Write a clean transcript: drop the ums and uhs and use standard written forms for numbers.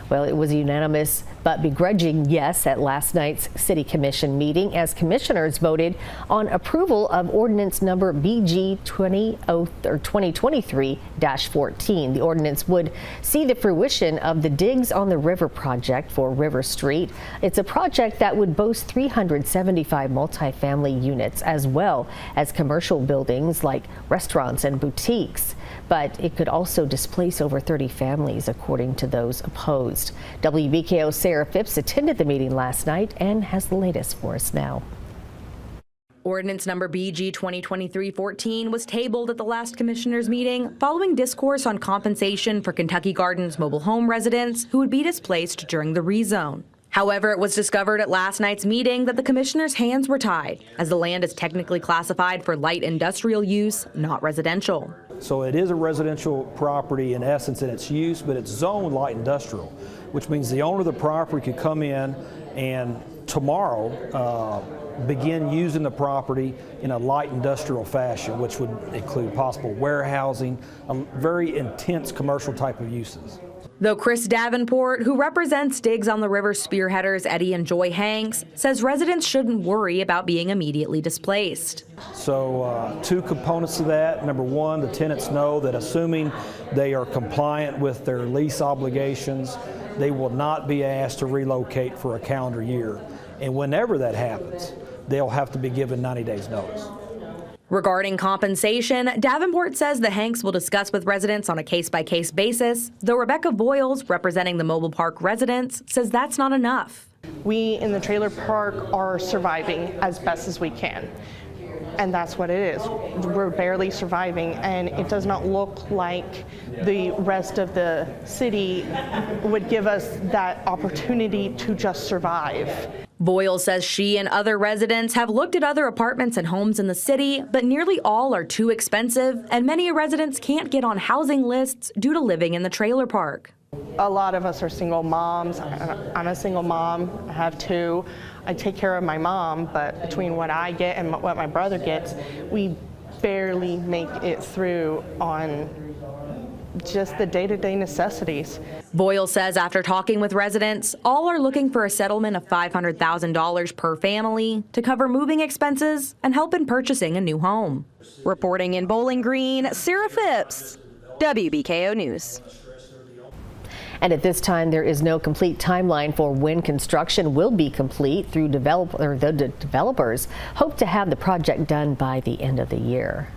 Well, it was a unanimous but begrudging yes at last night's City Commission meeting as commissioners voted on approval of Ordinance number BG 2023-14. The ordinance would see the fruition of the Digs on the River project for River Street. It's a project that would boast 375 multifamily units as well as commercial buildings like restaurants and boutiques. But it could also displace over 30 families, according to those opposed. WBKO's Sarah Phipps attended the meeting last night and has the latest for us now. Ordinance number BG 2023-14 was tabled at the last commissioners meeting following discourse on compensation for Kentucky Gardens mobile home residents who would be displaced during the rezone. However, it was discovered at last night's meeting that the commissioners' hands were tied, as the land is technically classified for light industrial use, not residential. So it is a residential property in essence in its use, but it's zoned light industrial, which means the owner of the property could come in and tomorrow begin using the property in a light industrial fashion, which would include possible warehousing, very intense commercial type of uses. Though Chris Davenport, who represents Digs on the River spearheaders Eddie and Joy Hanks, says residents shouldn't worry about being immediately displaced. So two components to that. Number one, the tenants know that assuming they are compliant with their lease obligations, they will not be asked to relocate for a calendar year. And whenever that happens, they'll have to be given 90 days notice. Regarding compensation, Davenport says the Hanks will discuss with residents on a case-by-case basis, though Rebecca Voiles, representing the Mobile Park residents, says that's not enough. We in the trailer park are surviving as best as we can, and that's what it is. We're barely surviving, and it does not look like the rest of the city would give us that opportunity to just survive. Voiles says she and other residents have looked at other apartments and homes in the city, but nearly all are too expensive, and many residents can't get on housing lists due to living in the trailer park. A lot of us are single moms. I'm a single mom. I have two. I take care of my mom, but between what I get and what my brother gets, we barely make it through on just the day-to-day necessities. Voiles says after talking with residents, all are looking for a settlement of $500,000 per family to cover moving expenses and help in purchasing a new home. Reporting in Bowling Green, Sarah Phipps, WBKO News. And at this time, there is no complete timeline for when construction will be complete. The developers hope to have the project done by the end of the year.